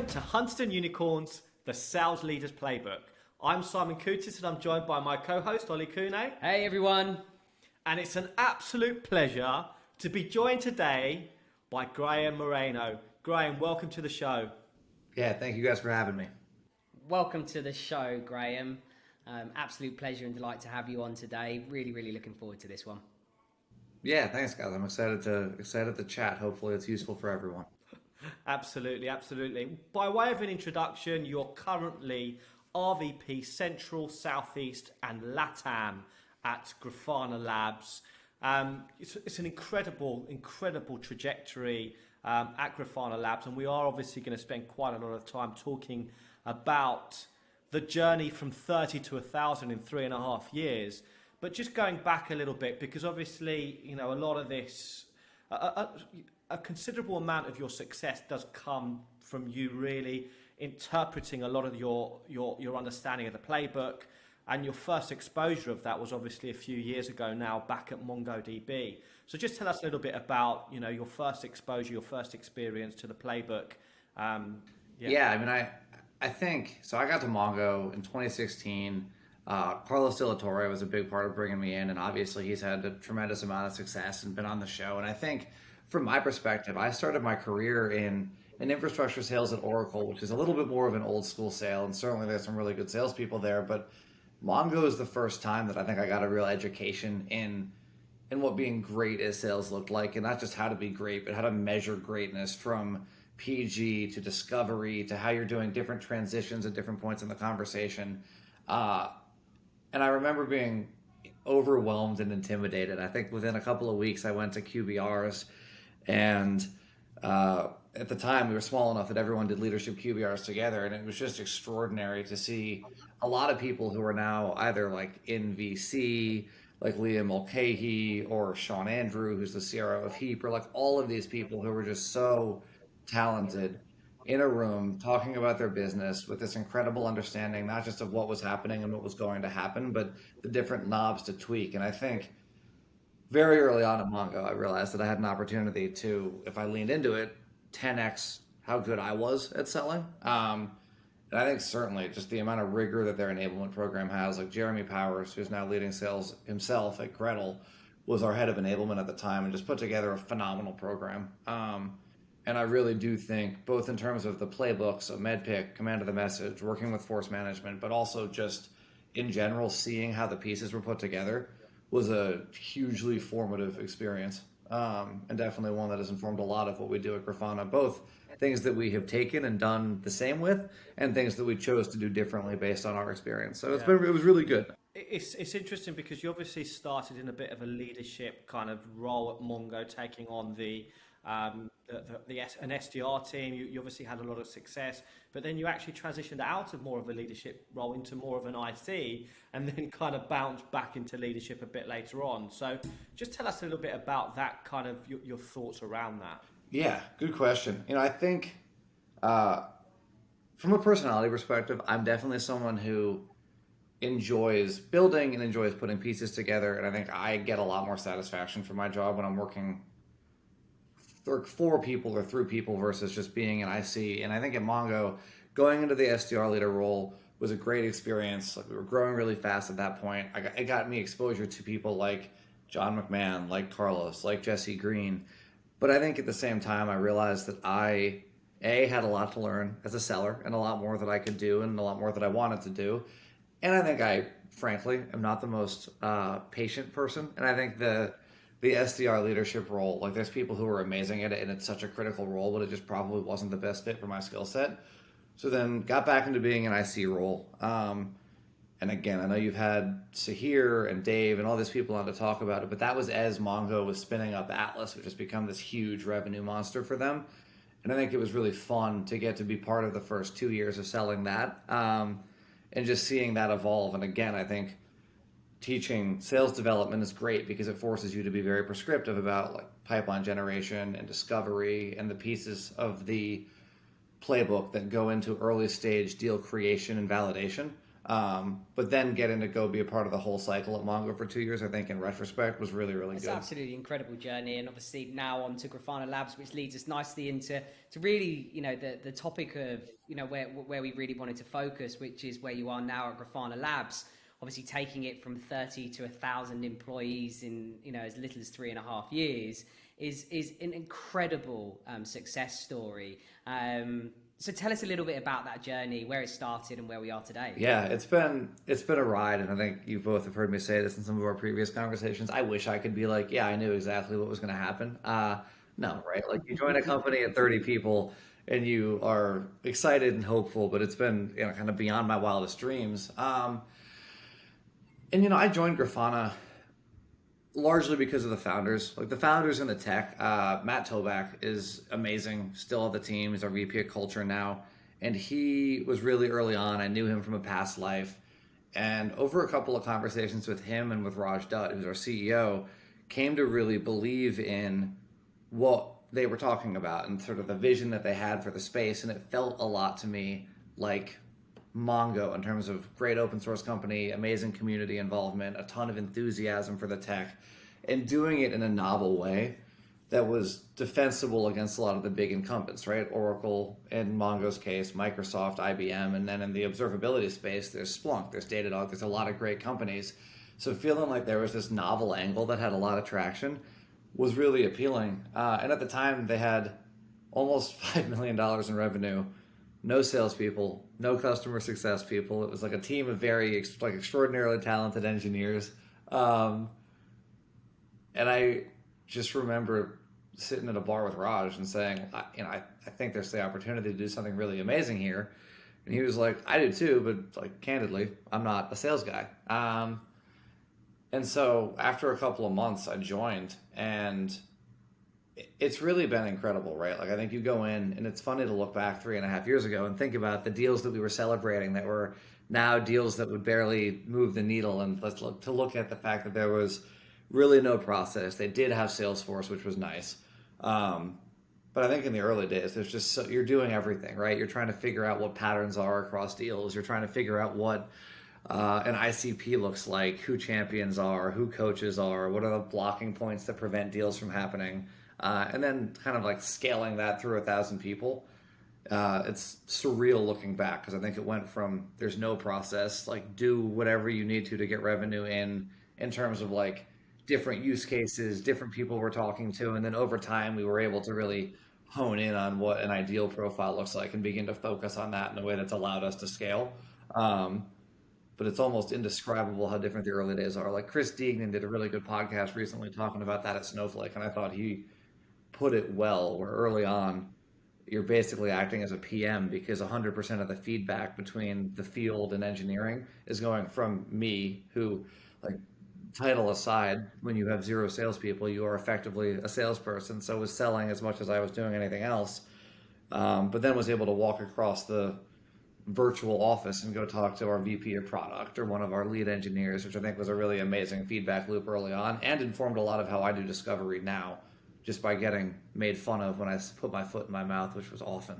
to Hunters and Unicorns, the Sales Leaders Playbook. I'm Simon Kutis and I'm joined by my co-host, Ollie Kune. Hey everyone. And it's an absolute pleasure to be joined today by Graham Moreno. Graham, welcome to the show. Yeah, thank you guys for having me. Welcome to the show, Graham. Absolute pleasure and delight to have you on today. Really looking forward to this one. Yeah, thanks guys. I'm excited to chat. Hopefully it's useful for everyone. Absolutely. By way of an introduction, you're currently RVP Central, Southeast and LatAm at Grafana Labs. It's an incredible trajectory at Grafana Labs, and we are obviously going to spend quite a lot of time talking about the journey from 30 to 1,000 in 3.5 years. But just going back a little bit, because obviously, you know, a lot of this, a considerable amount of your success does come from you really interpreting a lot of your understanding of the playbook, and your first exposure of that was obviously a few years ago now back at MongoDB. So just tell us a little bit about, you know, your first exposure, your first experience to the playbook. Yeah, I mean, I think, so I got to Mongo in 2016. Carlos De La Torre was a big part of bringing me in, and obviously he's had a tremendous amount of success and been on the show. And I think from my perspective, I started my career in infrastructure sales at Oracle, which is a little bit more of an old school sale, and certainly there's some really good salespeople there, but Mongo is the first time that I think I got a real education in what being great as sales looked like, and not just how to be great, but how to measure greatness from PG to discovery to how you're doing different transitions at different points in the conversation. And I remember being overwhelmed and intimidated. I think within a couple of weeks, I went to QBRs, and at the time, we were small enough that everyone did leadership QBRs together, and it was just extraordinary to see a lot of people who are now either like in VC, like Liam Mulcahy or Sean Andrew, who's the CRO of Heap, or like all of these people who were just so talented in a room talking about their business with this incredible understanding, not just of what was happening and what was going to happen, but the different knobs to tweak. And I think very early on at Mongo, I realized that I had an opportunity to, if I leaned into it, 10x how good I was at selling. And I think certainly just the amount of rigor that their enablement program has, like Jeremy Powers, who's now leading sales himself at Gretel, was our head of enablement at the time and just put together a phenomenal program. And I really do think both in terms of the playbooks, so MedPick, command of the message, working with force management, but also just in general, seeing how the pieces were put together was a hugely formative experience. And definitely one that has informed a lot of what we do at Grafana, both things that we have taken and done the same with and things that we chose to do differently based on our experience. So it was really good. It's interesting because you obviously started in a bit of a leadership kind of role at Mongo, taking on an SDR team. You obviously had a lot of success, but then you actually transitioned out of more of a leadership role into more of an IC, and then kind of bounced back into leadership a bit later on. So just tell us a little bit about that, kind of your thoughts around that. Yeah, good question. You know, I think from a personality perspective, I'm definitely someone who enjoys building and enjoys putting pieces together, and I think I get a lot more satisfaction from my job when I'm working for people or through people versus just being an IC. And I think at Mongo, going into the SDR leader role was a great experience. Like, we were growing really fast at that point. It got me exposure to people like John McMahon, like Carlos, like Jesse Green. But I think at the same time, I realized that I had a lot to learn as a seller and a lot more that I could do and a lot more that I wanted to do. And I think I, frankly, am not the most patient person. And I think the SDR leadership role, like, there's people who are amazing at it and it's such a critical role, but it just probably wasn't the best fit for my skill set. So then got back into being an IC role. And again, I know you've had Sahir and Dave and all these people on to talk about it, but that was as Mongo was spinning up Atlas, which has become this huge revenue monster for them. And I think it was really fun to get to be part of the first 2 years of selling that, and just seeing that evolve. And again, I think teaching sales development is great because it forces you to be very prescriptive about like pipeline generation and discovery and the pieces of the playbook that go into early stage deal creation and validation. But then getting to go be a part of the whole cycle at Mongo for 2 years, I think in retrospect was really, really It's good. absolutely incredible journey, and obviously now on to Grafana Labs, which leads us nicely into really, the topic of, where we really wanted to focus, which is where you are now at Grafana Labs. Obviously taking it from 30 to 1,000 employees in, as little as 3.5 years is an incredible success story. So tell us a little bit about that journey, where it started and where we are today. Yeah, it's been a ride, and I think you both have heard me say this in some of our previous conversations. I wish I could be like, yeah, I knew exactly what was going to happen. No, right? Like you join a company at 30 people and you are excited and hopeful, but it's been kind of beyond my wildest dreams. And I joined Grafana largely because of the founders. Like the founders in the tech, Matt Toback is amazing, still on the team. He's our VP of culture now. And he was really early on. I knew him from a past life. And over a couple of conversations with him and with Raj Dutt, who's our CEO, came to really believe in what they were talking about and sort of the vision that they had for the space. And it felt a lot to me like Mongo in terms of great open source company, amazing community involvement, a ton of enthusiasm for the tech, and doing it in a novel way that was defensible against a lot of the big incumbents, right? Oracle, in Mongo's case, Microsoft, IBM, and then in the observability space, there's Splunk, there's Datadog, there's a lot of great companies. So feeling like there was this novel angle that had a lot of traction was really appealing. And at the time, they had almost $5 million in revenue, no salespeople, no customer success people. It was like a team of very extraordinarily talented engineers. And I just remember sitting at a bar with Raj and saying, I think there's the opportunity to do something really amazing here. And he was like, I do too, but like candidly, I'm not a sales guy. And so after a couple of months, I joined, and it's really been incredible, right? Like I think you go in, and it's funny to look back 3.5 years ago and think about the deals that we were celebrating that were now deals that would barely move the needle, and to look at the fact that there was really no process. They did have Salesforce, which was nice. But I think in the early days, there's just you're doing everything, right? You're trying to figure out what patterns are across deals. You're trying to figure out what an ICP looks like, who champions are, who coaches are, what are the blocking points that prevent deals from happening. And then kind of like scaling that through 1,000 people. It's surreal looking back, because I think it went from there's no process, like do whatever you need to get revenue in terms of like different use cases, different people we're talking to. And then over time, we were able to really hone in on what an ideal profile looks like and begin to focus on that in a way that's allowed us to scale. But it's almost indescribable how different the early days are. Like Chris Deignan did a really good podcast recently talking about that at Snowflake, and I thought he put it well, where early on, you're basically acting as a PM, because 100% of the feedback between the field and engineering is going from me, who, like, title aside, when you have 0 salespeople, you are effectively a salesperson. So was selling as much as I was doing anything else, but then was able to walk across the virtual office and go talk to our VP of product or one of our lead engineers, which I think was a really amazing feedback loop early on, and informed a lot of how I do discovery now, just by getting made fun of when I put my foot in my mouth, which was often.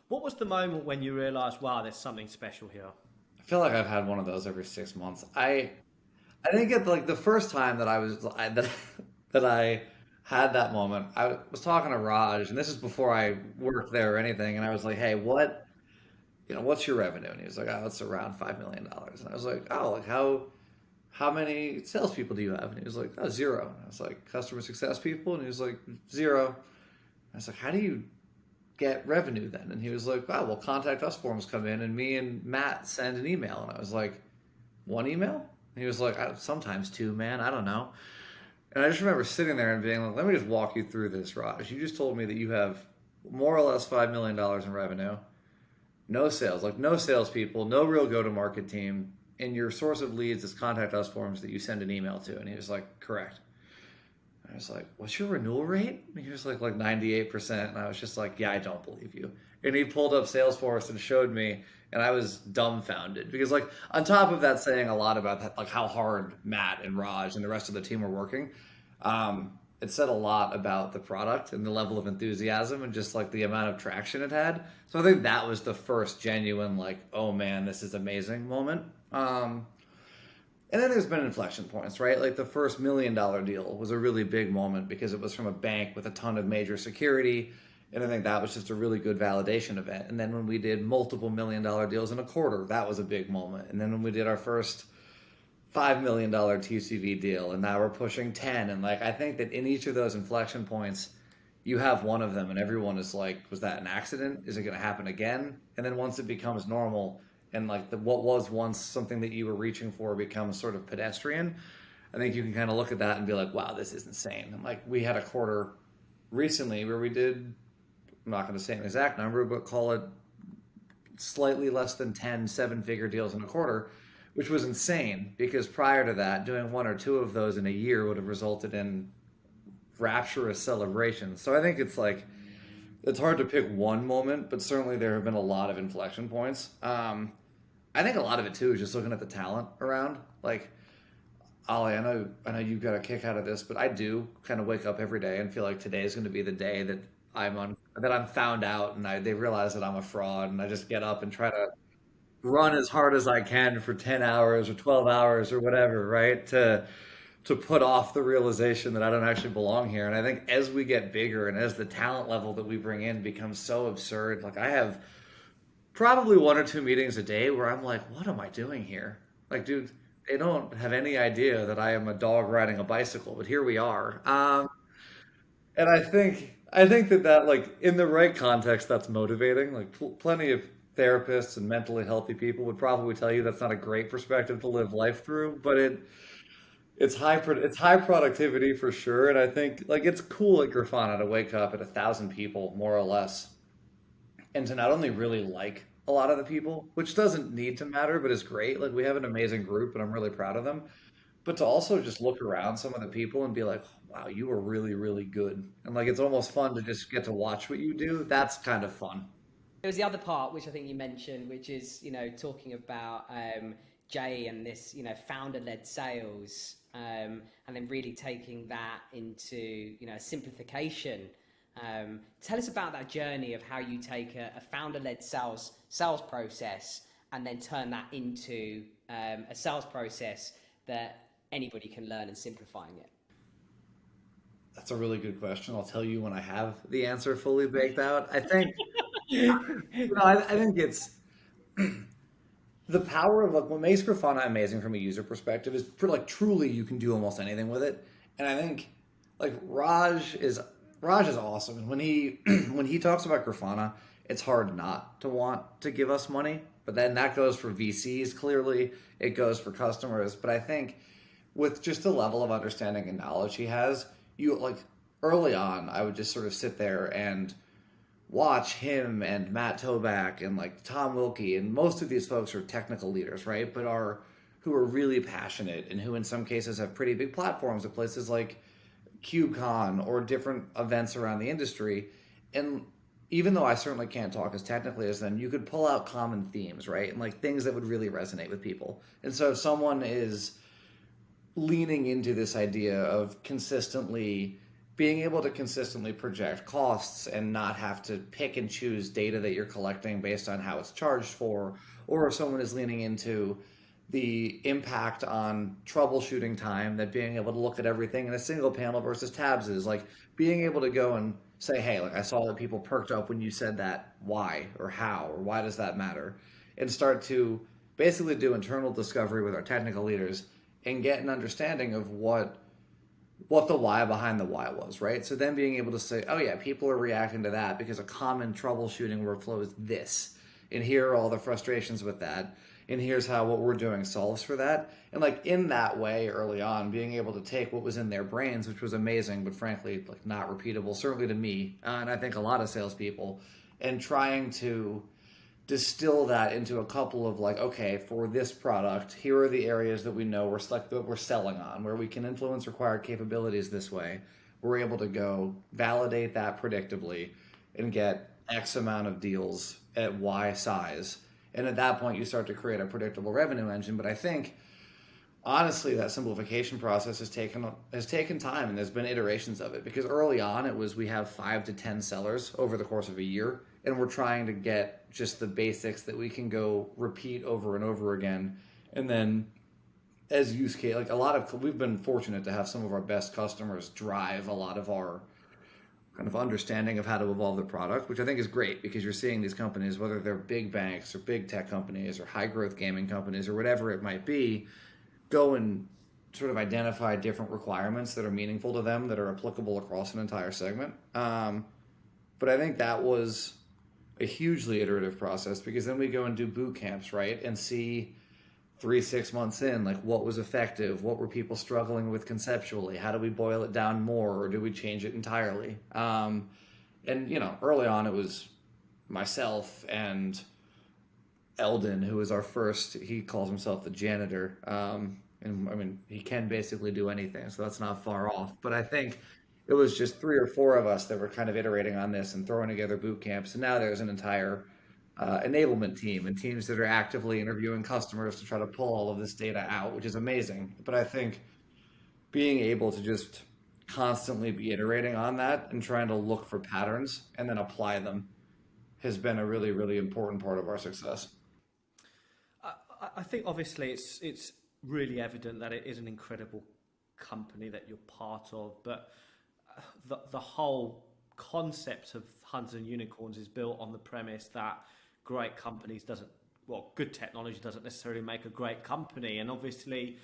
What was the moment when you realized, wow, there's something special here? I feel like I've had one of those every 6 months. I think at like the first time that I had that moment, I was talking to Raj, and this is before I worked there or anything, and I was like, hey, what's your revenue? And he was like, oh, it's around $5 million. And I was like, oh, like how many salespeople do you have? And he was like, oh, 0. And I was like, customer success people? And he was like, 0. I was like, how do you get revenue then? And he was like, oh, well, contact us forms come in, and me and Matt send an email. And I was like, 1 email? And he was like, sometimes 2, man, I don't know. And I just remember sitting there and being like, let me just walk you through this, Raj. You just told me that you have more or less $5 million in revenue, no sales, like no salespeople, no real go-to-market team, and your source of leads is contact us forms that you send an email to. And he was like, correct. And I was like, what's your renewal rate? And he was like 98%. And I was just like, yeah, I don't believe you. And he pulled up Salesforce and showed me, and I was dumbfounded, because like on top of that saying a lot about that, like how hard Matt and Raj and the rest of the team were working, it said a lot about the product and the level of enthusiasm and just like the amount of traction it had. So I think that was the first genuine like, oh man, this is amazing moment. And then there's been inflection points, right? Like the first $1 million deal was a really big moment because it was from a bank with a ton of major security. And I think that was just a really good validation event. And then when we did multiple $1 million deals in a quarter, that was a big moment. And then when we did our first $5 million TCV deal, and now we're pushing 10. And like, I think that in each of those inflection points, you have one of them and everyone is like, was that an accident? Is it going to happen again? And then once it becomes normal and like what was once something that you were reaching for becomes sort of pedestrian, I think you can kind of look at that and be like, wow, this is insane. And like we had a quarter recently where we did, I'm not going to say an exact number, but call it slightly less than 10 seven-figure deals in a quarter, which was insane because prior to that, doing one or two of those in a year would have resulted in rapturous celebrations. So I think it's like, it's hard to pick one moment, but certainly there have been a lot of inflection points. I think a lot of it too is just looking at the talent around. Like, Ollie, I know you got a kick out of this, but I do kind of wake up every day and feel like today is going to be the day that I'm found out and they realize that I'm a fraud, and I just get up and try to run as hard as I can for 10 hours or 12 hours or whatever, right? To put off the realization that I don't actually belong here. And I think as we get bigger and as the talent level that we bring in becomes so absurd, like I have probably one or two meetings a day where I'm like, what am I doing here? Like, dude, they don't have any idea that I am a dog riding a bicycle, but here we are. And I think that like in the right context, that's motivating. Like plenty of therapists and mentally healthy people would probably tell you that's not a great perspective to live life through, but it's high productivity for sure. And I think like it's cool at Grafana to wake up at 1,000 people more or less and to not only really like a lot of the people, which doesn't need to matter, but is great. Like we have an amazing group and I'm really proud of them. But to also just look around some of the people and be like, wow, you were really, really good. And like it's almost fun to just get to watch what you do. That's kind of fun. There was the other part, which I think you mentioned, which is, talking about Jay and this, founder-led sales, and then really taking that into, simplification. Tell us about that journey of how you take a founder-led sales process and then turn that into a sales process that anybody can learn and simplifying it. That's a really good question. I'll tell you when I have the answer fully baked out. I think, I think it's the power of like what makes Grafana amazing from a user perspective is for like truly you can do almost anything with it. And I think like Raj is awesome. And when he talks about Grafana, it's hard not to want to give us money. But then that goes for VCs clearly. It goes for customers. But I think with just the level of understanding and knowledge he has, you like early on, I would just sort of sit there and watch him and Matt Toback and like Tom Wilkie, and most of these folks are technical leaders, right? But who are really passionate and who in some cases have pretty big platforms at places like KubeCon or different events around the industry. And even though I certainly can't talk as technically as them, you could pull out common themes, right? And like things that would really resonate with people. And so if someone is leaning into this idea of being able to consistently project costs and not have to pick and choose data that you're collecting based on how it's charged for, or if someone is leaning into the impact on troubleshooting time, that being able to look at everything in a single panel versus tabs is like being able to go and say, hey, like I saw that people perked up when you said that, why or how, or why does that matter? And start to basically do internal discovery with our technical leaders and get an understanding of what the why behind the why was, right? So then being able to say, oh yeah, people are reacting to that because a common troubleshooting workflow is this. And here are all the frustrations with that. And here's how what we're doing solves for that. And like in that way early on, being able to take what was in their brains, which was amazing, but frankly, like not repeatable, certainly to me, and I think a lot of salespeople, and trying to distill that into a couple of like, okay, for this product, here are the areas that we know we're selling on, where we can influence required capabilities this way. We're able to go validate that predictably and get X amount of deals at Y size. And at that point, you start to create a predictable revenue engine. But I think honestly, that simplification process has taken time, and there's been iterations of it, because early on it was we have 5 to 10 sellers over the course of a year, and we're trying to get just the basics that we can go repeat over and over again. And then as use case, like we've been fortunate to have some of our best customers drive a lot of our kind of understanding of how to evolve the product, which I think is great, because you're seeing these companies, whether they're big banks or big tech companies or high growth gaming companies or whatever it might be, go and sort of identify different requirements that are meaningful to them, that are applicable across an entire segment. But I think that was a hugely iterative process, because then we go and do boot camps, right? And see 3-6 months in, like, what was effective, what were people struggling with conceptually, how do we boil it down more, or do we change it entirely? And early on it was myself and Eldon, who was our first, he calls himself the janitor. And I mean, he can basically do anything, so that's not far off. But I think it was just 3 or 4 of us that were kind of iterating on this and throwing together boot camps. And now there's an entire enablement team and teams that are actively interviewing customers to try to pull all of this data out, which is amazing. But I think being able to just constantly be iterating on that and trying to look for patterns and then apply them has been a really, really important part of our success. I think obviously it's really evident that it is an incredible company that you're part of, but the whole concept of hunters and unicorns is built on the premise that great companies good technology doesn't necessarily make a great company. And obviously,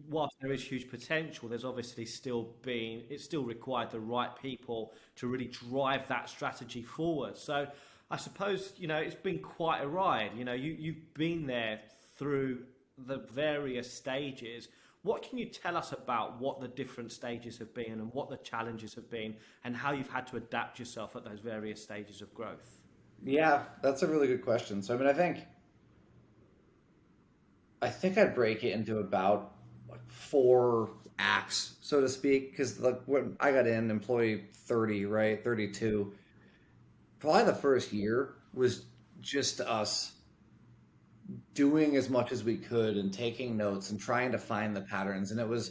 whilst there is huge potential, there's obviously it's still required the right people to really drive that strategy forward. So I suppose, it's been quite a ride. You've been there through the various stages. What can you tell us about what the different stages have been and what the challenges have been and how you've had to adapt yourself at those various stages of growth? Yeah, that's a really good question. So, I mean, I think I'd break it into about 4 acts, so to speak, because when I got in, employee 30, right, 32, probably the first year was just us doing as much as we could and taking notes and trying to find the patterns. And it was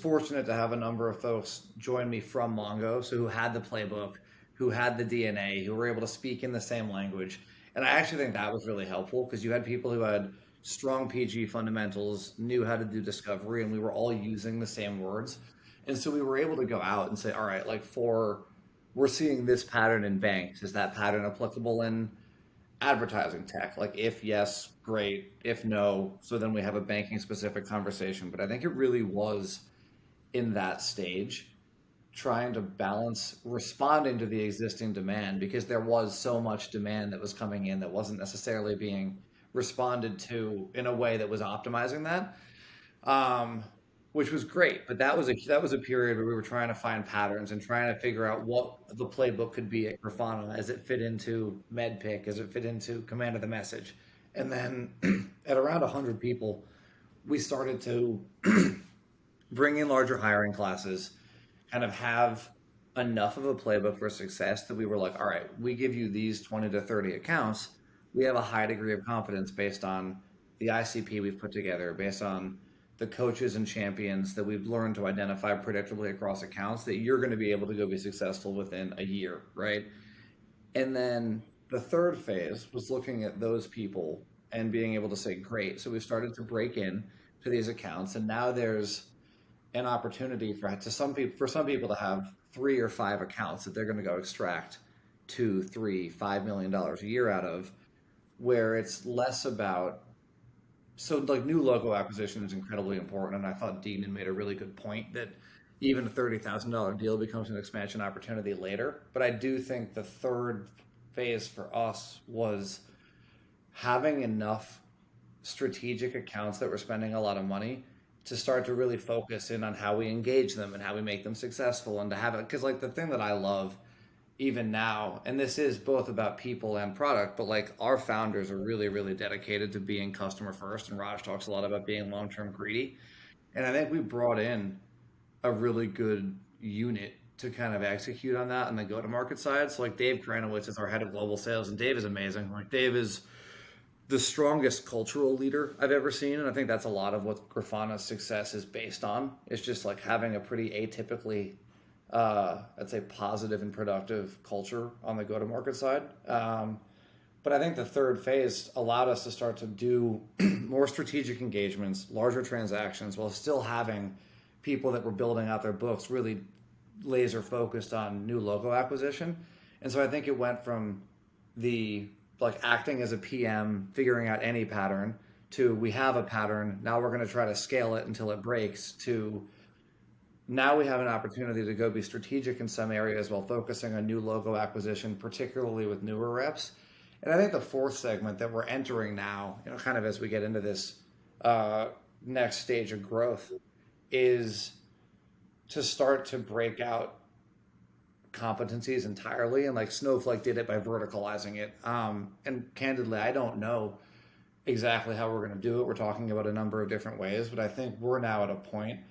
fortunate to have a number of folks join me from Mongo, so who had the playbook, who had the DNA, who were able to speak in the same language. And I actually think that was really helpful, because you had people who had strong PG fundamentals, knew how to do discovery, and we were all using the same words. And so we were able to go out and say, all right, we're seeing this pattern in banks. Is that pattern applicable in advertising tech? Like, if yes, great. If no, so then we have a banking specific conversation. But I think it really was in that stage trying to balance responding to the existing demand, because there was so much demand that was coming in that wasn't necessarily being responded to in a way that was optimizing that, which was great. But that was a period where we were trying to find patterns and trying to figure out what the playbook could be at Grafana as it fit into MedPick, as it fit into command of the message. And then at around 100 people, we started to bring in larger hiring classes, kind of have enough of a playbook for success that we were like, all right, we give you these 20 to 30 accounts. We have a high degree of confidence based on the ICP we've put together, based on the coaches and champions that we've learned to identify predictably across accounts, that you're going to be able to go be successful within a year, right? And then the third phase was looking at those people and being able to say, great. So we started to break in to these accounts, and now there's an opportunity for some people to have 3 or 5 accounts that they're going to go extract $2, $3, $5 million a year out of, where it's less about, so like new logo acquisition is incredibly important. And I thought Dean had made a really good point that even a $30,000 deal becomes an expansion opportunity later. But I do think the third phase for us was having enough strategic accounts that were spending a lot of money to start to really focus in on how we engage them and how we make them successful, and to have it, because like the thing that I love even now, and this is both about people and product, but like our founders are really, really dedicated to being customer first, and Raj talks a lot about being long-term greedy. And I think we brought in a really good unit to kind of execute on that on the go-to-market side. So like Dave Kranowitz is our head of global sales, and Dave is amazing. Like Dave is the strongest cultural leader I've ever seen. And I think that's a lot of what Grafana's success is based on. It's just like having a pretty atypically, I'd say, positive and productive culture on the go-to-market side. But I think the third phase allowed us to start to do more strategic engagements, larger transactions, while still having people that were building out their books really laser focused on new logo acquisition. And so I think it went from the like acting as a PM, figuring out any pattern, to we have a pattern, now we're going to try to scale it until it breaks, to now we have an opportunity to go be strategic in some areas while focusing on new logo acquisition, particularly with newer reps. And I think the fourth segment that we're entering now, kind of as we get into this next stage of growth, is to start to break out competencies entirely. And like Snowflake did it by verticalizing it. And candidly, I don't know exactly how we're going to do it. We're talking about a number of different ways, but I think we're now at a point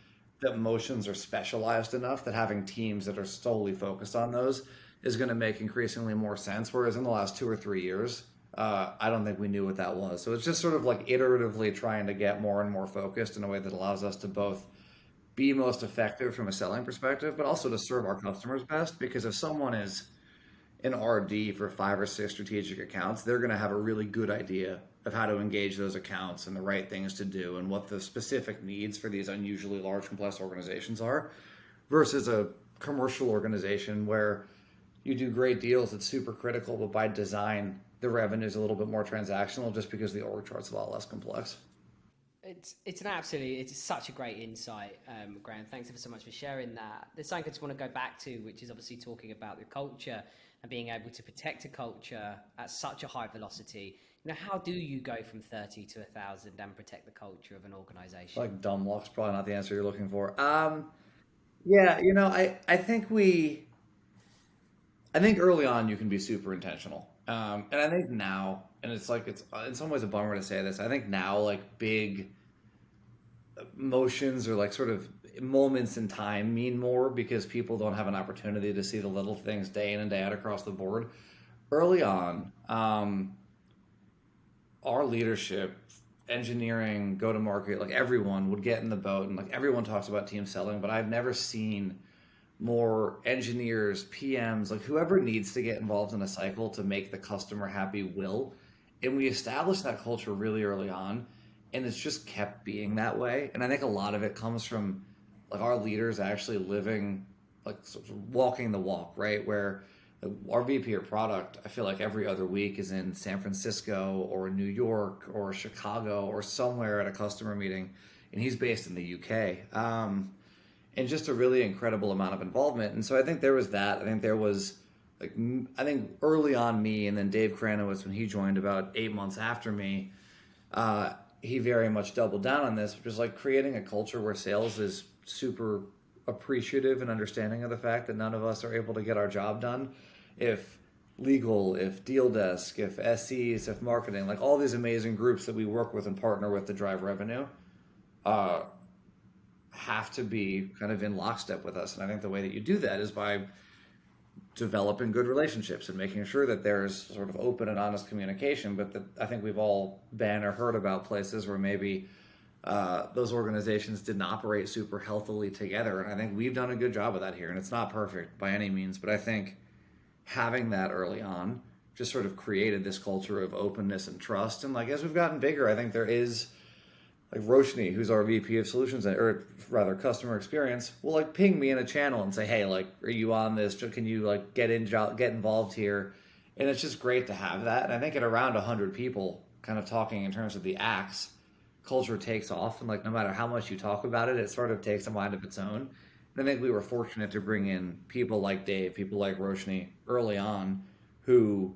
that motions are specialized enough that having teams that are solely focused on those is going to make increasingly more sense. Whereas in the last 2 or 3 years, I don't think we knew what that was. So it's just sort of like iteratively trying to get more and more focused in a way that allows us to both be most effective from a selling perspective, but also to serve our customers best. Because if someone is an RD for 5 or 6 strategic accounts, they're going to have a really good idea of how to engage those accounts and the right things to do and what the specific needs for these unusually large, complex organizations are, versus a commercial organization where you do great deals, it's super critical, but by design, the revenue is a little bit more transactional just because the org chart's a lot less complex. It's such a great insight, Graham. Thanks ever so much for sharing that. There's something I just want to go back to, which is obviously talking about the culture and being able to protect a culture at such a high velocity. How do you go from 30 to 1,000 and protect the culture of an organization? Like dumb luck's probably not the answer you're looking for. I think early on you can be super intentional. And I think now, and it's in some ways a bummer to say this, I think now like big motions or like sort of moments in time mean more because people don't have an opportunity to see the little things day in and day out across the board. Early on, our leadership, engineering, go-to-market, like everyone would get in the boat and like everyone talks about team selling, but I've never seen more engineers, PMs, like whoever needs to get involved in a cycle to make the customer happy will. And we established that culture really early on, and it's just kept being that way. And I think a lot of it comes from like our leaders actually living, like sort of walking the walk, right? Where our VP of product, I feel like every other week is in San Francisco or New York or Chicago or somewhere at a customer meeting, and he's based in the UK. And just a really incredible amount of involvement. And so I think there was that. I think there was early on me, and then Dave Kranowitz, when he joined about 8 months after me, he very much doubled down on this, which is like creating a culture where sales is super appreciative and understanding of the fact that none of us are able to get our job done. If legal, if deal desk, if SEs, if marketing, like all these amazing groups that we work with and partner with to drive revenue, have to be kind of in lockstep with us. And I think the way that you do that is by developing good relationships and making sure that there's sort of open and honest communication. But I think we've all been or heard about places where maybe those organizations didn't operate super healthily together. And I think we've done a good job of that here. And it's not perfect by any means, but I think having that early on just sort of created this culture of openness and trust. And like as we've gotten bigger, I think there is like Roshni, who's our VP of solutions, or rather customer experience, will like ping me in a channel and say, hey, like, are you on this? Can you like get involved here? And it's just great to have that. And I think at around 100 people kind of talking in terms of the acts, culture takes off. And like, no matter how much you talk about it, it sort of takes a mind of its own. And I think we were fortunate to bring in people like Dave, people like Roshni early on who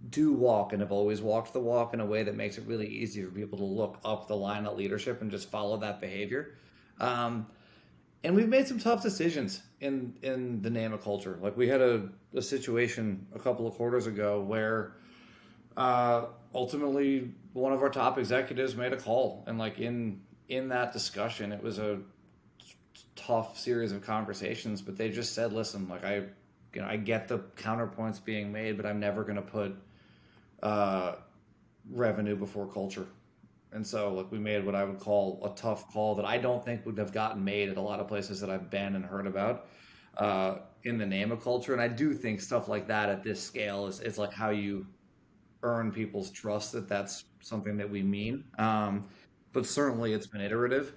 do walk and have always walked the walk in a way that makes it really easy for people to look up the line of leadership and just follow that behavior. And we've made some tough decisions in the name of culture. Like we had a situation a couple of quarters ago where ultimately one of our top executives made a call. And like in that discussion, it was a tough series of conversations, but they just said, listen, like I get the counterpoints being made, but I'm never going to put revenue before culture. And so like we made what I would call a tough call that I don't think would have gotten made at a lot of places that I've been and heard about in the name of culture. And I do think stuff like that at this scale is like how you earn people's trust that that's something that we mean. But certainly it's been iterative.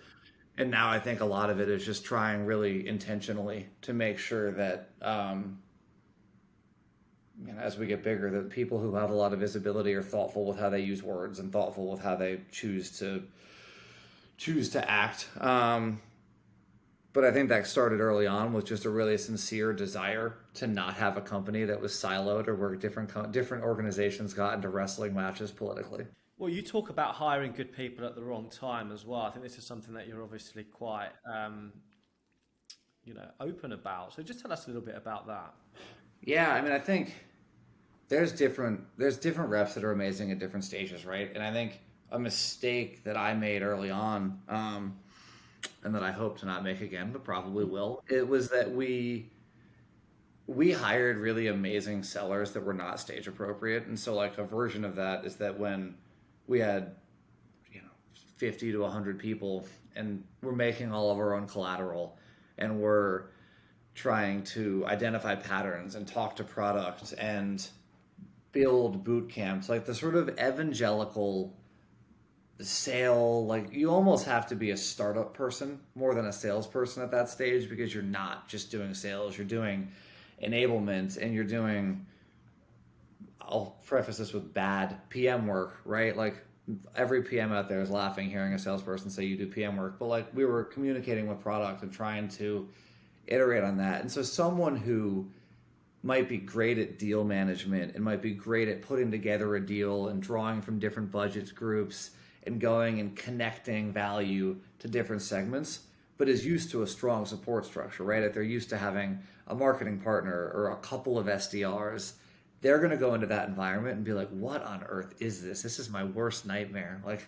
And now I think a lot of it is just trying really intentionally to make sure that as we get bigger, that people who have a lot of visibility are thoughtful with how they use words and thoughtful with how they choose to act. But I think that started early on with just a really sincere desire to not have a company that was siloed or where different organizations got into wrestling matches politically. Well, you talk about hiring good people at the wrong time as well. I think this is something that you're obviously quite, open about. So just tell us a little bit about that. Yeah, I mean, I think there's different reps that are amazing at different stages, right? And I think a mistake that I made early on, and that I hope to not make again, but probably will, it was that we hired really amazing sellers that were not stage appropriate. And so like a version of that is that when we had 50 to 100 people and we're making all of our own collateral and we're trying to identify patterns and talk to product and build boot camps, like the sort of evangelical sale, like you almost have to be a startup person more than a salesperson at that stage, because you're not just doing sales, you're doing enablement and you're doing, I'll preface this with bad PM work, right? Like every PM out there is laughing hearing a salesperson say you do PM work, but like we were communicating with product and trying to iterate on that. And so someone who might be great at deal management and might be great at putting together a deal and drawing from different budgets groups and going and connecting value to different segments, but is used to a strong support structure, right? If they're used to having a marketing partner or a couple of SDRs, they're going to go into that environment and be like, what on earth is this? This is my worst nightmare. Like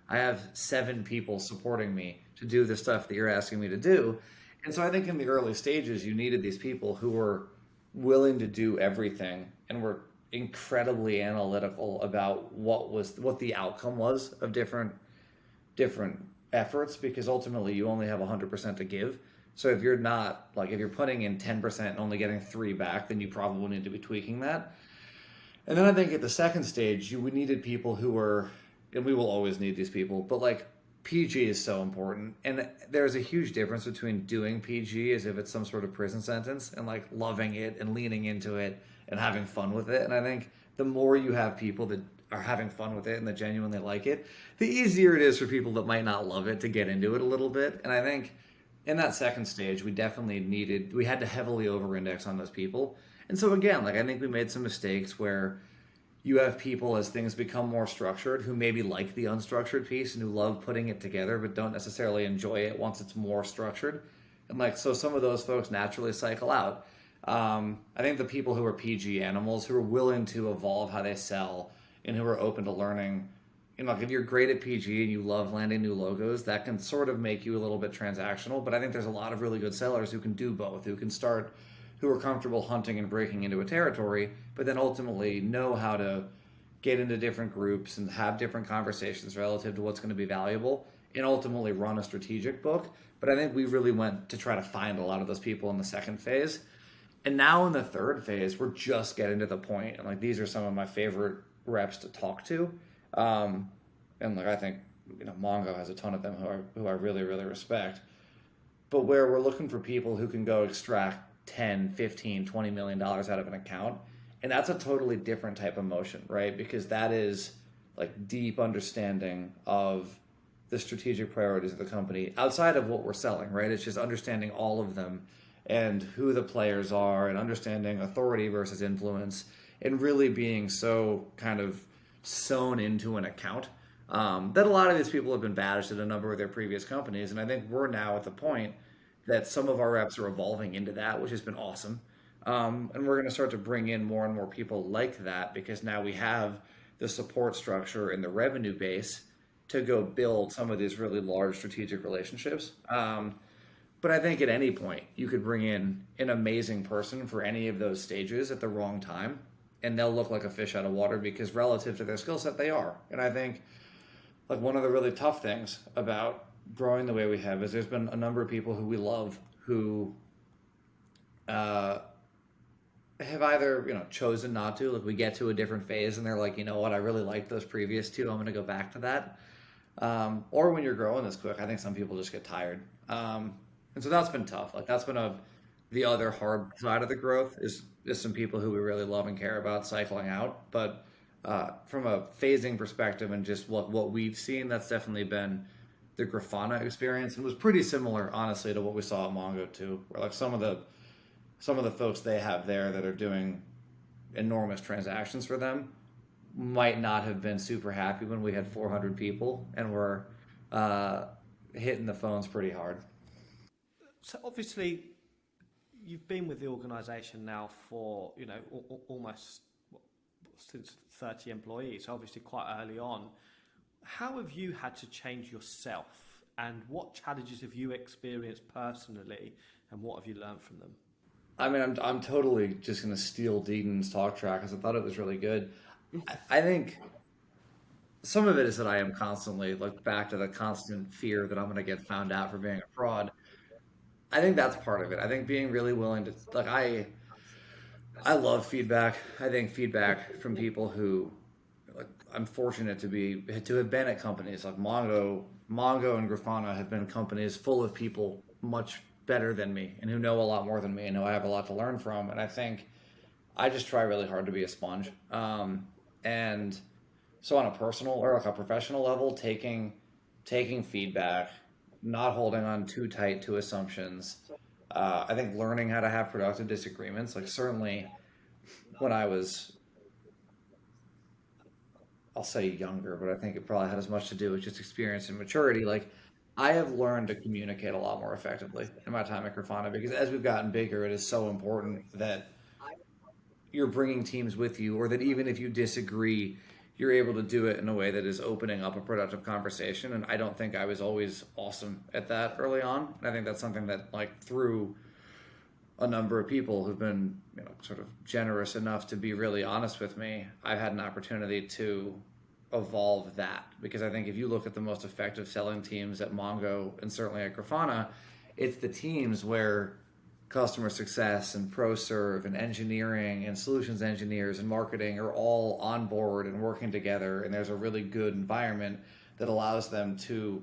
I have 7 people supporting me to do the stuff that you're asking me to do. And so I think in the early stages, you needed these people who were willing to do everything and were incredibly analytical about what the outcome was of different efforts, because ultimately you only have 100% to give. So if you're not, like if you're putting in 10% and only getting 3 back, then you probably need to be tweaking that. And then I think at the second stage, we needed people who were, and we will always need these people, but like PG is so important. And there's a huge difference between doing PG as if it's some sort of prison sentence and like loving it and leaning into it and having fun with it. And I think the more you have people that are having fun with it and that genuinely like it, the easier it is for people that might not love it to get into it a little bit. And I think in that second stage, we had to heavily over-index on those people. And so again, like I think we made some mistakes where you have people as things become more structured who maybe like the unstructured piece and who love putting it together, but don't necessarily enjoy it once it's more structured. And like, so some of those folks naturally cycle out. I think the people who are PG animals, who are willing to evolve how they sell and who are open to learning, like if you're great at PG and you love landing new logos, that can sort of make you a little bit transactional. But I think there's a lot of really good sellers who can do both, who are comfortable hunting and breaking into a territory, but then ultimately know how to get into different groups and have different conversations relative to what's going to be valuable and ultimately run a strategic book. But I think we really went to try to find a lot of those people in the second phase. And now in the third phase, we're just getting to the point, and like these are some of my favorite reps to talk to. And like I think Mongo has a ton of them who I really, really respect. But where we're looking for people who can go extract 10, 15, $20 million out of an account. And that's a totally different type of motion, right? Because that is like deep understanding of the strategic priorities of the company outside of what we're selling, right? It's just understanding all of them and who the players are and understanding authority versus influence and really being so kind of sewn into an account that a lot of these people have been badged at a number of their previous companies. And I think we're now at the point that some of our reps are evolving into that, which has been awesome. And we're going to start to bring in more and more people like that because now we have the support structure and the revenue base to go build some of these really large strategic relationships. But I think at any point you could bring in an amazing person for any of those stages at the wrong time. and they'll look like a fish out of water because relative to their skill set, they are. And I think like one of the really tough things about growing the way we have is there's been a number of people who we love who have either chosen not to. Like we get to a different phase and they're like, you know what, I really liked those previous two. I'm going to go back to that. Or when you're growing this quick, I think some people just get tired. And so that's been tough. Like that's been the other hard side of the growth is some people who we really love and care about cycling out. But from a phasing perspective and just what we've seen, that's definitely been the Grafana experience. It was pretty similar, honestly, to what we saw at Mongo too, where like some of the folks they have there that are doing enormous transactions for them might not have been super happy when we had 400 people and were hitting the phones pretty hard. So obviously, you've been with the organisation now for almost since 30 employees. Obviously, quite early on. How have you had to change yourself, and what challenges have you experienced personally, and what have you learned from them? I mean, I'm totally just going to steal Deaton's talk track because I thought it was really good. I think some of it is that I am constantly back to the constant fear that I'm going to get found out for being a fraud. I think that's part of it. I think being really willing to I love feedback. I think feedback from people who I'm fortunate to have been at companies like Mongo and Grafana have been companies full of people much better than me and who know a lot more than me and who I have a lot to learn from. And I think I just try really hard to be a sponge. And so on a personal or like a professional level, taking feedback, not holding on too tight to assumptions. I think learning how to have productive disagreements, like certainly when I was, I'll say younger, but I think it probably had as much to do with just experience and maturity. Like I have learned to communicate a lot more effectively in my time at Grafana because as we've gotten bigger, it is so important that you're bringing teams with you, or that even if you disagree, you're able to do it in a way that is opening up a productive conversation. And I don't think I was always awesome at that early on. And I think that's something that through a number of people who've been sort of generous enough to be really honest with me, I've had an opportunity to evolve that. Because I think if you look at the most effective selling teams at Mongo and certainly at Grafana, it's the teams where customer success and pro serve and engineering and solutions engineers and marketing are all on board and working together, and there's a really good environment that allows them to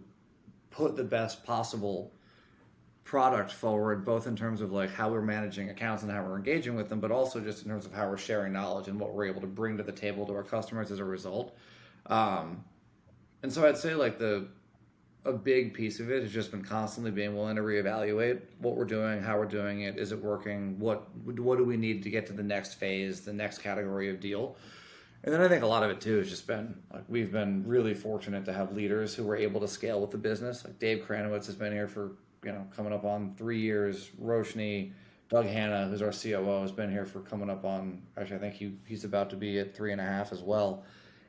put the best possible product forward, both in terms of how we're managing accounts and how we're engaging with them, but also just in terms of how we're sharing knowledge and what we're able to bring to the table to our customers as a result. And so I'd say a big piece of it has just been constantly being willing to reevaluate what we're doing, how we're doing it, is it working, what do we need to get to the next phase, the next category of deal. And then I think a lot of it too has just been we've been really fortunate to have leaders who were able to scale with the business. Like Dave Kranowitz has been here for coming up on 3 years. Roshni, Doug Hanna, who's our COO, has been here for coming up on, actually I think he's about to be at 3.5 as well.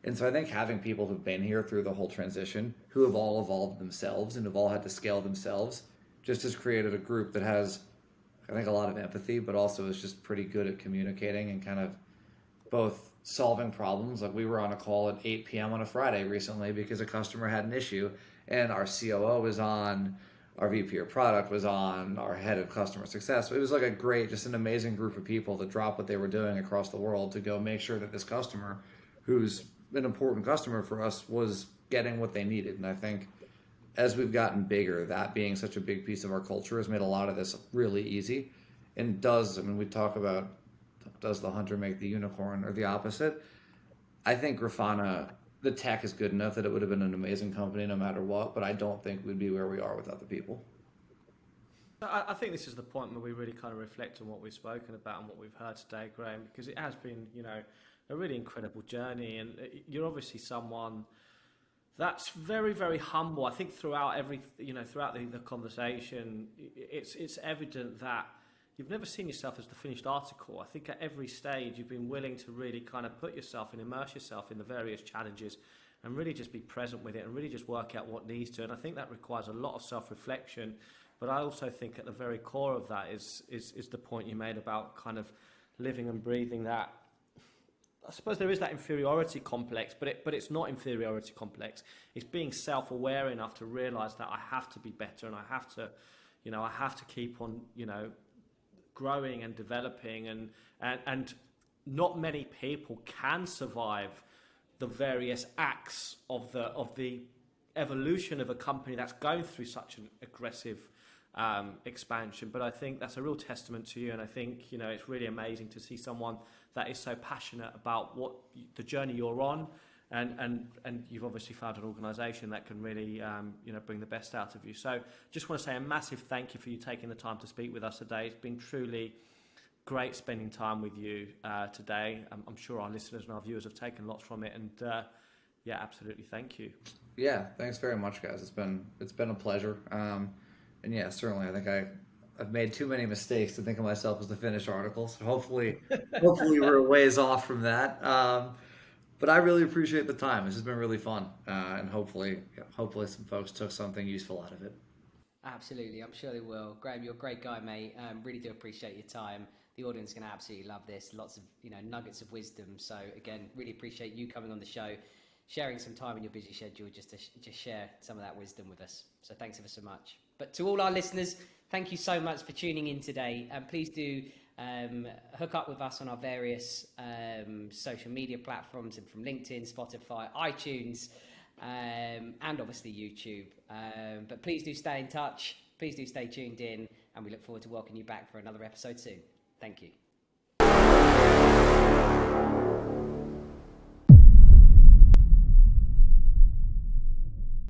And so I think having people who've been here through the whole transition, who have all evolved themselves and have all had to scale themselves, just has created a group that has, I think, a lot of empathy, but also is just pretty good at communicating and kind of both solving problems. Like we were on a call at 8 p.m. on a Friday recently because a customer had an issue, and our COO was on, our VP of product was on, our head of customer success. It was just an amazing group of people that dropped what they were doing across the world to go make sure that this customer, who's an important customer for us, was getting what they needed. And I think as we've gotten bigger, that being such a big piece of our culture has made a lot of this really easy. And we talk about, does the hunter make the unicorn or the opposite? I think Grafana, the tech is good enough that it would have been an amazing company no matter what, but I don't think we'd be where we are without the people. I think this is the point where we really kind of reflect on what we've spoken about and what we've heard today, Graham, because it has been, a really incredible journey, and you're obviously someone that's very, very humble. I think throughout throughout the conversation, it's evident that you've never seen yourself as the finished article. I think at every stage you've been willing to really kind of put yourself and immerse yourself in the various challenges and really just be present with it and really just work out what needs to. And I think that requires a lot of self-reflection. But I also think at the very core of that is the point you made about kind of living and breathing that I suppose there is that inferiority complex, but it's not inferiority complex. It's being self-aware enough to realize that I have to be better, and I have to keep on, growing and developing, and not many people can survive the various acts of the evolution of a company that's going through such an aggressive expansion. But I think that's a real testament to you, and I think it's really amazing to see someone that is so passionate about the journey you're on, and you've obviously found an organisation that can really bring the best out of you. So just want to say a massive thank you for you taking the time to speak with us today. It's been truly great spending time with you today. I'm sure our listeners and our viewers have taken lots from it, and absolutely thank you. Yeah, thanks very much, guys. It's been a pleasure. And yeah, certainly, I think I've made too many mistakes to think of myself as the finished article. So hopefully we're a ways off from that. But I really appreciate the time. This has been really fun, and hopefully some folks took something useful out of it. Absolutely, I'm sure they will. Graham, you're a great guy, mate. Really do appreciate your time. The audience is going to absolutely love this. Lots of nuggets of wisdom. So again, really appreciate you coming on the show, sharing some time in your busy schedule just to share some of that wisdom with us. So thanks ever so much. But to all our listeners, thank you so much for tuning in today. And please do hook up with us on our various social media platforms, and from LinkedIn, Spotify, iTunes, and obviously YouTube. But please do stay in touch. Please do stay tuned in, and we look forward to welcoming you back for another episode soon. Thank you.